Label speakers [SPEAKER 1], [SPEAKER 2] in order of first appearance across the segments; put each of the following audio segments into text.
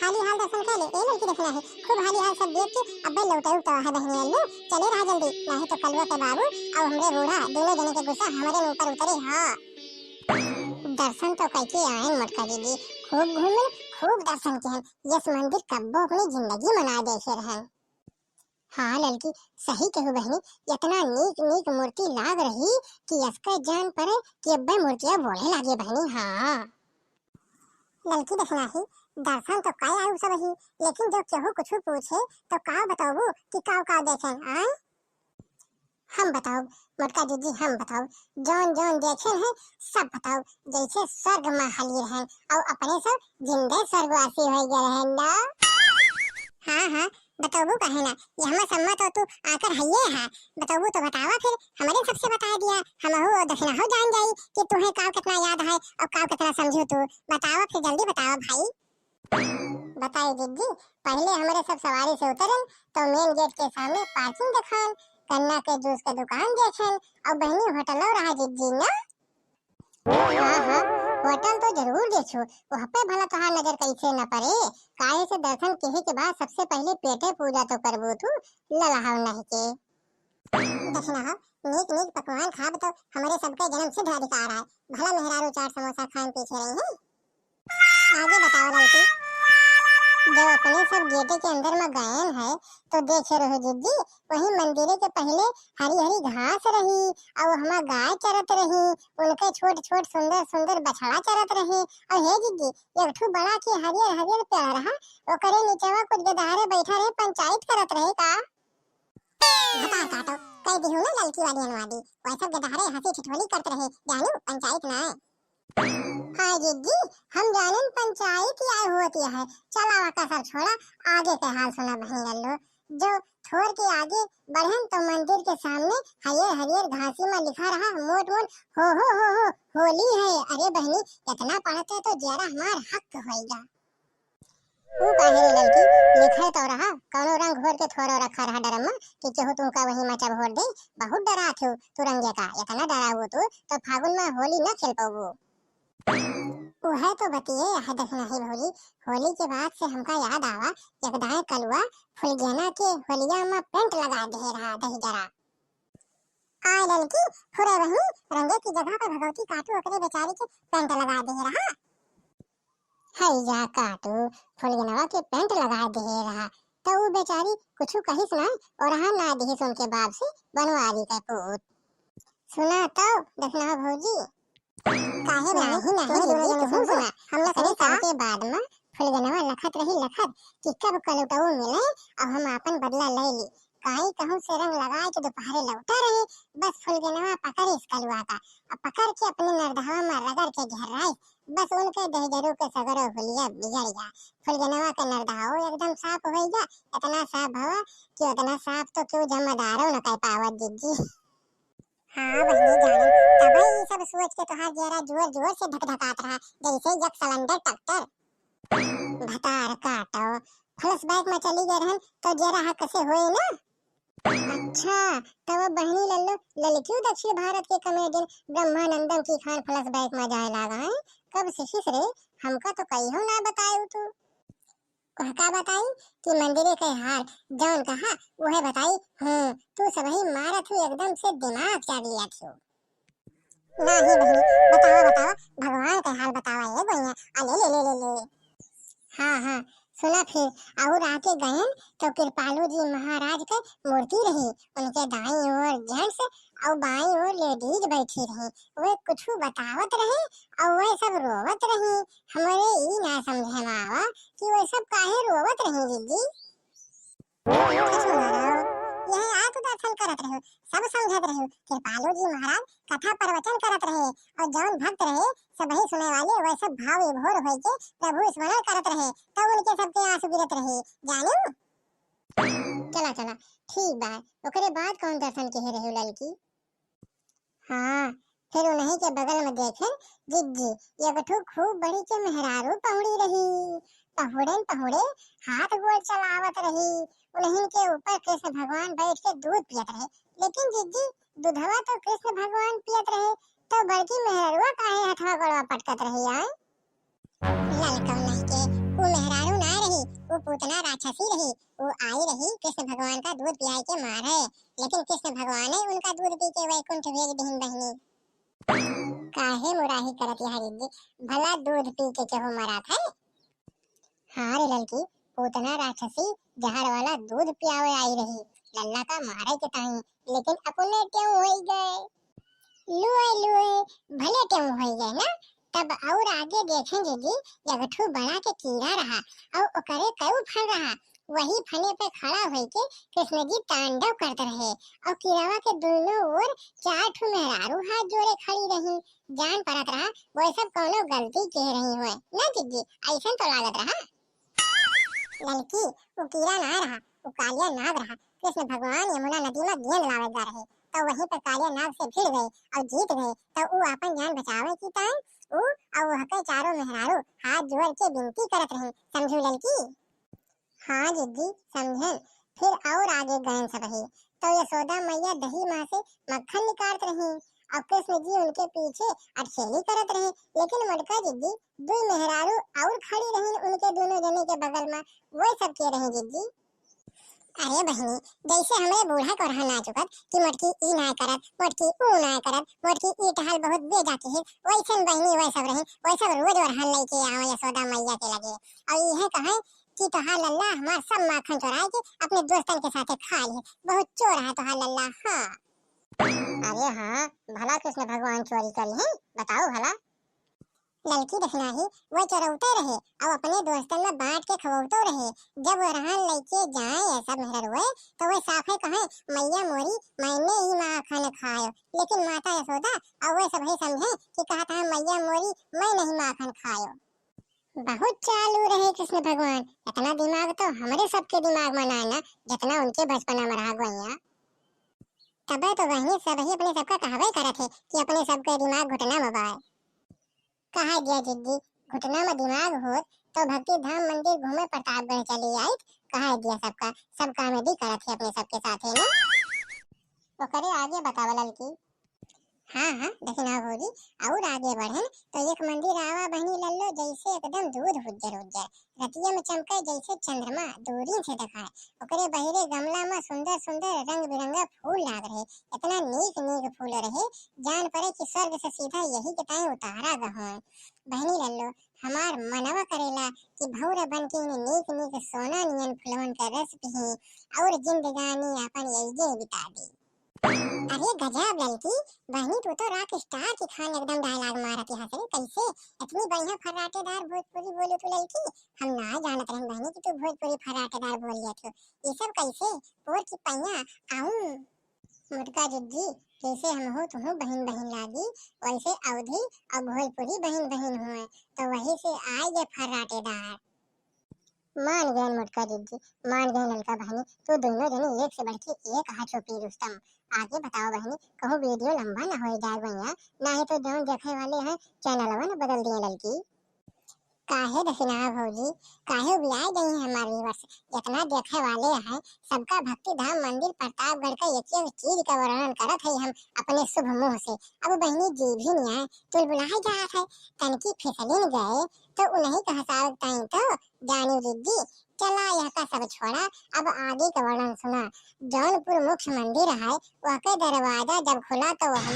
[SPEAKER 1] हाली हाल दर्शन कर ले ए लड़की देखना है खूब हाली हाल सब देख के अब्बे लौटाऊ तो है बहनी अल्लू चले रहा जल्दी नहीं तो कलवा के बाबू और हमरे बूढ़ा दोनों जने के गुस्सा हमारे ऊपर उतरे। हां दर्शन तो कैके आए मटका दीदी खूब घूमे खूब दर्शन किए यस मंदिर कब्बो अपनी जिंदगी मना देखे रहे। हाँ लड़की सही कहू बहनी इतना नीक नीक मूर्ति लाग रही कि इसका जान पड़े कि अब्बे मूर्तियां बोले लागे बहनी। हाँ लड़की देखना ही दर्शन तो काय आयु सब ही लेकिन जब केहू कुछ पूछे तो का बताओ कि का देखें आए हम बताओ मोटका दीदी हम बताओ जौन जौन देखे हैं सब बताओ जैसे स्वर्ग में हाली रहे और अपने सब जिंदे स्वर्गवासी हो गए रहे ना। हाँ बताओ कहे ना ये हमें सम्मत हो तू आकर हइये है बताओ तो बतावा फिर हमारे सबसे बता दिया हम हो दक्षिणा हो जान जाई कि तुम्हें काव कितना याद है और काव कितना समझो तू बतावा फिर जल्दी बतावा भाई। बताइए दीदी पहले हमारे सब सवारी से उतरन तो मेन गेट के सामने पार्किंग दिखान कन्ना के जूस के दुकान देखन और बहनी होटल रहा दीदी ना। हाँ होटल तो जरूर देखो वहाँ पे भला कहाँ नजर कैसे न पड़े काहे से दर्शन किए के बाद सबसे पहले पेटे पूजा तो करबो तू ललहाव नहीं के दक्षिणा हो नीक नीक पकवान खाब तो हमारे सबके जन्म सिद्ध अधिकार है भला मेहरारू चाट समोसा खान पीछे रही है। आगे बताओ लड़की जब अपने सब गेटे के अंदर में गए हैं तो देखे रहो दीदी वही मंदिर के पहले हरी हरी घास रही और हमार गाय चरत रही उनके छोट छोट सुंदर सुंदर बछड़ा चरत रही और हे दीदी एक ठू बड़ा के हरियर हरियर पेड़ रहा ओकरे नीचेवा कुछ गधारे बैठा रहे पंचायत करत रहे का बता काटो कह दी हूं ना लड़की वाली अनुवादी वैसे गधारे हंसी ठिठोली करते रहे जानू पंचायत ना है। हाँ दीदी हम जानन पंचायत ही आए होती है चलावा का सब छोड़ा आगे के हाल सुना बहन लल्लो जो थोड़ के आगे बढ़न तो मंदिर के सामने हरियर हरियर घासी में लिखा रहा मोट मोट हो होली है। अरे बहनी इतना पढ़ते तो जरा हमार हक होएगा तू काहे लड़की लिखा तो रहा कौनो रंग घोर के थोड़ो रखा रहा डरमा कि केहू तुमका वही मचा भोर दे बहुत डरा थे तू रंगे का इतना डरा वो तो फागुन में होली न खेल पाओ वह तो बतिए है दखना ही भौजी होली के बाद से हमका याद आवा एकदाए कलवा फुलगेना के होलिया में पेंट लगा दे रहा दही जरा आय लड़की फुरे वही रंगे की जगह पर भगवती काटू ओकरे बेचारी के पेंट लगा दे रहा है जा काटू फुलगेनवा के पेंट लगा दे रहा तो वो बेचारी कुछ कहिस ना और हां ना दिहिस उनके बाप से बनवारी का पूत सुना तो दखना भौजी काहे नहीं दीदी तुम सुना हमने कभी साल के बाद में फुलगनवा लखत रही लखत कि कब कलुटऊ मिले और हम अपन बदला ले ली काई कहूं से रंग लगाए के दोपहरे लौटा रहे बस फुलगनवा पकड़े इस कलुआ का और पकड़ के अपने नरदहवा में रगड़ के झर्राए बस उनके दहजरू के सगरो हुलिया बिगड़ गया फुलगनवा का नरदहाओ एकदम साफ हो गया इतना साफ हवा कि उतना साफ तो क्यों जमादारों न कह पावत दीदी। हाँ बहनी जानी तब ये सब सोच के तोहार जरा जोर जोर से धकधकात रहा जैसे जग सिलेंडर ट्रैक्टर भतार काटो फ्लैशबैक में चली गए रहन तो जरा हा कैसे होए ना। अच्छा तब बहनी लल्लो ललितू दक्षिण भारत के कॉमेडियन ब्रह्मानंदम की खान फ्लैशबैक में जाए लगा है कब सीखिस रे हमका तो कहियो ना बतायो तू कहका बताई कि मंदिरे के हाल जौन कहा वह बताई तू सबही मारत हूँ एकदम से दिमाग चाट लिया थी नहीं बहनी बतावा भगवान के हाल बतावा ये गोइया आ ले हाँ सुना फिर और आके गए तो कृपालू जी महाराज के मूर्ति रही उनके दाईं ओर जेंट्स और बाईं ओर लेडीज बैठी रही वे कुछ बतावत रहे और वे सब रोवत रही हमारे ई ना समझे मावा कि वे सब काहे रोवत रही दीदी यही आत दर्शन करत रहे सब समझत रहे कृपालू जी महाराज कथा प्रवचन करत रहे और जौन भक्त रहे सब ही सुने वाले वे सब भाव विभोर होई के प्रभु स्मरण करत रहे तब उनके सबके आंसू गिरत रहे जानू चला ठीक बा ओकरे बाद कौन दर्शन के रहे लड़की। हाँ फिर उन्हीं के बगल में देखे जिज्जी ये बठू खूब बड़ी के मेहरारू पहुड़ी रही पहुड़े हाथ गोल चलावत रही उन्हीं के ऊपर कृष्ण भगवान बैठ के दूध पियत रहे लेकिन जिज्जी दूधवा तो कृष्ण भगवान पियत रहे तो बड़की मेहरारूआ काहे हथवा गोड़वा पटकत रही आए ललकौ नहीं के वो मेहरारू ना रही वो पूतना राक्षसी रही, वो आई रही कृष्ण भगवान का दूध पियाई के मारे, लेकिन कृष्ण भगवान ने उनका दूध पी के वैकुंठ भेज दीन बहिनी। काहे मुराही करत है रिद्धी, भला दूध पी के केहू मरा था। हाँ रे लड़की, पूतना राक्षसी जहर वाला दूध पियावे आई रही लल्ला का मारे के ताई, लेकिन अपने क्यों हो गए लुए लुए, भले क्यों हो गए ना। तब और आगे देखेंगे जी, जगठू बड़ा के कीड़ा रहा और ओकरे कऊ फल रहा, वही फने पे खड़ा होके कृष्ण जी तांडव करते रहे और कीड़ावा के दोनों ओर चार ठू मेहरारू हाथ जोड़े खड़ी रही। जान पड़त रहा वो सब कौनो गलती कह रही हुए ना जिद्दी, ऐसा तो लागत रहा। लड़की वो कीड़ा ना रहा, वो कालिया नाग रहा। कृष्ण भगवान यमुना नदी में गेंद लावे जा रहे, तो वहीं पर कालिया नाग से भिड़ गए और जीत गए। तो वो अपन जान बचावे की तान वो और वह के चारों मेहरारू हाथ जोड़ के विनती करत रही, समझू लड़की। हाँ जिद्दी समझन। फिर और आगे गए सब ही, तो यशोदा मैया दही माँ से मक्खन निकालत रही और कृष्ण जी उनके पीछे अटखेली करत रहे, लेकिन मटका जिद्दी दो मेहरारू और खड़ी रही उनके दोनों जने के बगल में, वो सब के रही जिद्दी। अरे बहनी, जैसे हमें बूढ़ा को रहना चुकत कि मटकी ई ना करत, मटकी ऊ ना करत, मटकी ई टहल बहुत दे जाती है, वैसे बहनी वैसा रही, वैसा रोज रहन लेके आओ यशोदा मैया के लगे और यह कहे कि तोहार लल्ला हमार सब माखन चुरा के अपने दोस्तन के साथ खा लिए, बहुत चोर है तोहार लल्ला। हाँ अरे हाँ, भला कृष्ण भगवान चोरी करी है, बताओ भला। लड़की देखना ही वो चरौते रहे और अपने दोस्तन में बांट के खवौते रहे। जब वो रहन लेके जाए ऐसा मेहर हुए तो वो साफे कहे मैया मोरी मैंने ही माखन खायो, लेकिन माता यशोदा और वो सब ही समझे कि कहा था मैया मोरी मैं नहीं माखन खायो। बहुत चालू रहे कृष्ण भगवान, इतना दिमाग तो हमारे सबके दिमाग में ना ना जितना उनके बचपना में रहा गया। तबे तो वही सब ही अपने सबका कहवे करे थे कि अपने सबके दिमाग घुटना में बाए। कहा गया जिद्दी, घुटना में दिमाग हो तो भक्ति धाम मंदिर घूमे प्रतापगढ़ चली आई। कहा गया सबका सब कॉमेडी करत है अपने सबके साथ है ना। तो करे आगे बतावा लड़की। हाँ हाँ देखना भौजी, और आगे बढ़े तो एक मंदिर आवा बहनी लल्लो जैसे एकदम दूध हुज्जर हुज्जर, रतिया में चमके जैसे चंद्रमा दूरी से दिखाए। ओकरे बहिरे गमला में सुंदर सुंदर रंग बिरंगा फूल लाग रहे, इतना नीक नीक फूल रहे जान पड़े कि स्वर्ग से सीधा यही के ताई उतारा गहो। बहनी लल्लो हमार मनवा करेला कि भौरा बन के नीक नीक सोना नियन फुलवन का रस पी और जिंदगानी अपन यही बिता दी। अरे गजब लड़की, बहनी तू तो रॉक स्टार की खान एकदम डायलॉग मारती है कैसे इतनी बढ़िया फराटेदार भोजपुरी बोली तू लड़की। हम ना जानत रहे बहनी कि तू भोजपुरी फराटेदार बोल लिया तू, ये सब कैसे पोर की पैया आऊं मुटका जिद्दी। जैसे हम हो तुम बहन बहन लागी वैसे अवधि और भोजपुरी बहन बहन हुए, तो वही से आए ये फराटेदार। मान गए मुटका जिद्दी, मान गए ललका बहनी, तो दोनों जने एक से बढ़ के एक हाथ छोपी रुस्तम। आगे बताओ बहनी, कहो वीडियो लंबा ना हो जाए भैया, ना ही तो जो देखे वाले हैं चैनल ना बदल दिए लड़की। काहे दफिना भौजी, काहे बियाह गई है हमारी वर्ष, जितना देखे वाले हैं सबका भक्ति धाम मंदिर प्रतापगढ़ का एक एक चीज का वर्णन करत है हम अपने शुभ मुंह से। अब बहनी जी भी नहीं आए तो बुलाए जात है, तनकी फिसलिन गए तो उन्हीं का हसावत ताई तो जानी जिद्दी। चला यह का सब छोड़ा, अब आगे का वर्णन सुना। जौनपुर मुख्य मंदिर है, वह के दरवाजा जब खुला तो वह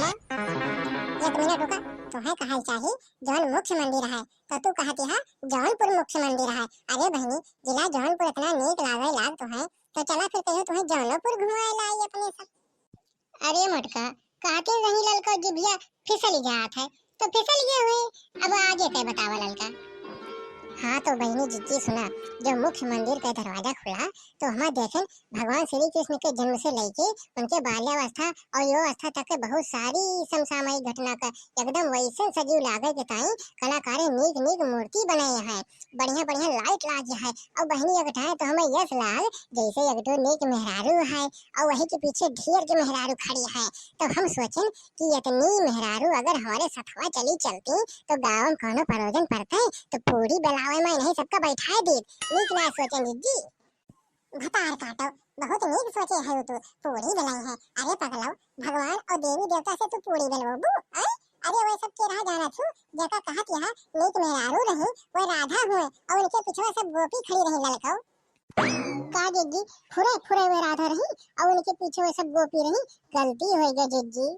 [SPEAKER 1] एक मिनट रुका, तुम्हें कहा चाहिए जौन मुख्य मंदिर है तो तू कहती है जौनपुर मुख्य मंदिर है। अरे बहनी जिला जौनपुर इतना नीक लागे लाग तो है, तो चला फिर कहो तुम्हें जौनपुर घुमाए लाई अपने साथ। अरे मटका कहते नहीं ललका जिभिया फिसल जात है तो फिसल गया हुए, अब आगे क्या बतावा ललका। हाँ तो बहनी जिद्दी सुना, जब मुख्य मंदिर का दरवाजा खुला तो हमें देखें भगवान श्री कृष्ण के जन्म से लेके उनके बाल्यावस्था और युवावस्था तक के बहुत सारी समसामयिक घटना का एकदम वैसे सजीव लागे के ताई कलाकार नीक नीक मूर्ति बनाए हैं, बढ़िया बढ़िया लाइट लागे है। और बहनी अगर तो हमें यश लाल जैसे एक दो नेक मेहरारू है और वही के पीछे ढेर के मेहरारू खड़ी है, तो हम सोचें कि इतनी मेहरारू अगर हमारे सथवा चली चलती तो गाँव में कोनो प्रयोजन पड़ता है, तो पूरी बेलावे में नहीं सबका बैठाए दी। नीक ना सोचें जिद्दी। भतार काटो, बहुत नीक सोचे है तू, पूरी बेलाई है। अरे पगलाओ भगवान और देवी देवता से तू पूरी बेलवाबू, अरे वो सब के रहा जाना छू, जका कहत यह नीक मेहरारू रही वो राधा हुए और उनके पिछवा सब गोपी खड़ी रही ललकाओ। का जिज्जी फुरे फुरे वे राधा रही और उनके पीछे वो सब गोपी रही, गलती हो गई जिज्जी।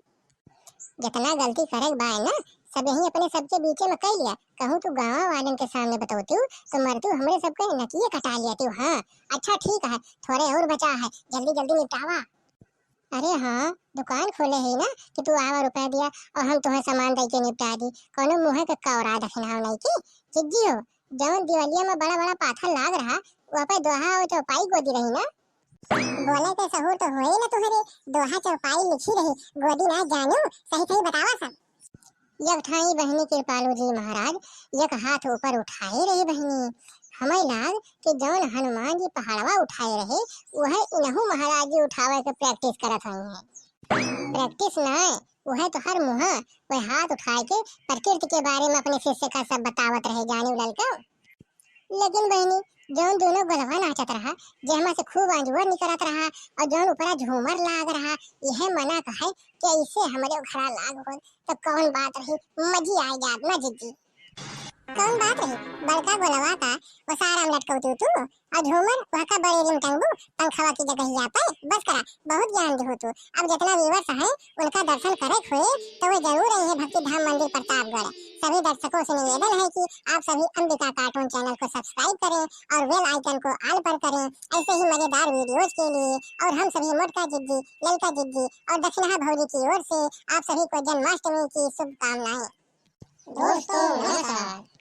[SPEAKER 1] जितना गलती करे बा ना सब यही अपने सबके बीच में कह लिया, कहूँ तू गाँव वालन के सामने बताती हूँ तो मर तू हमरे सबके नकिए कटा लिया तू। हाँ अच्छा ठीक है, थोड़े और बचा है, जल्दी जल्दी निपटावा। अरे हाँ दुकान खोले है ना कि तू आवा रुपया दिया और हम तुम्हें सामान दे के निपटा दी, कोनो मुँह के कौरा दखना नहीं की जिज्जी हो। जवन दिवालिया में बड़ा बड़ा पाथर लाग रहा वहाँ पे दोहा और चौपाई गोदी रही ना। बोले के सहूर तो होए ना तुम्हारे, दोहा चौपाई लिखी रही गोदी ना जानू, सही सही बतावा सब। यक ठाई बहनी कृपालु जी महाराज, यक हाथ ऊपर उठाए रहे बहनी, हमें लाग कि जौन हनुमान जी पहाड़वा उठाए रहे वह इनहु महाराज जी उठावे के प्रैक्टिस करत हई है। प्रैक्टिस ना वह तो हर मुँह वह हाथ उठाए के प्रकृति के बारे में अपने शिष्य का सब बतावत रहे जाने ललका। लेकिन बहनी जौन दोनों गलवा नाचत रहा जेमा से खूब अंजुअर निकलत रहा और जौन ऊपरा झूमर लाग रहा यह मना कहे कि ऐसे हमारे घरा लाग हो तो कौन बात रही, मजी आ जात ना जिज्जी। कौन बात रही, बड़का गोलवा का वो सारा लटकौती तू और झूमर वह का बड़े रिम टंगू पंखवा की जगह यहाँ पे बस करा, बहुत ज्ञान दे हो तू। अब जितना व्यूअर्स है उनका दर्शन करे हुए तो वो जरूर रही है भक्ति धाम मंदिर प्रतापगढ़। सभी दर्शकों से निवेदन है कि आप सभी अंबिका कार्टून चैनल को सब्सक्राइब करें और बेल आइकन को ऑल पर करें ऐसे ही मजेदार वीडियोज के लिए। और हम सभी मोटका जिज्जी, ललका जिज्जी और दक्षिणा भौजी की ओर से आप सभी को जन्माष्टमी की शुभकामनाएं। दोस्तों नमस्कार।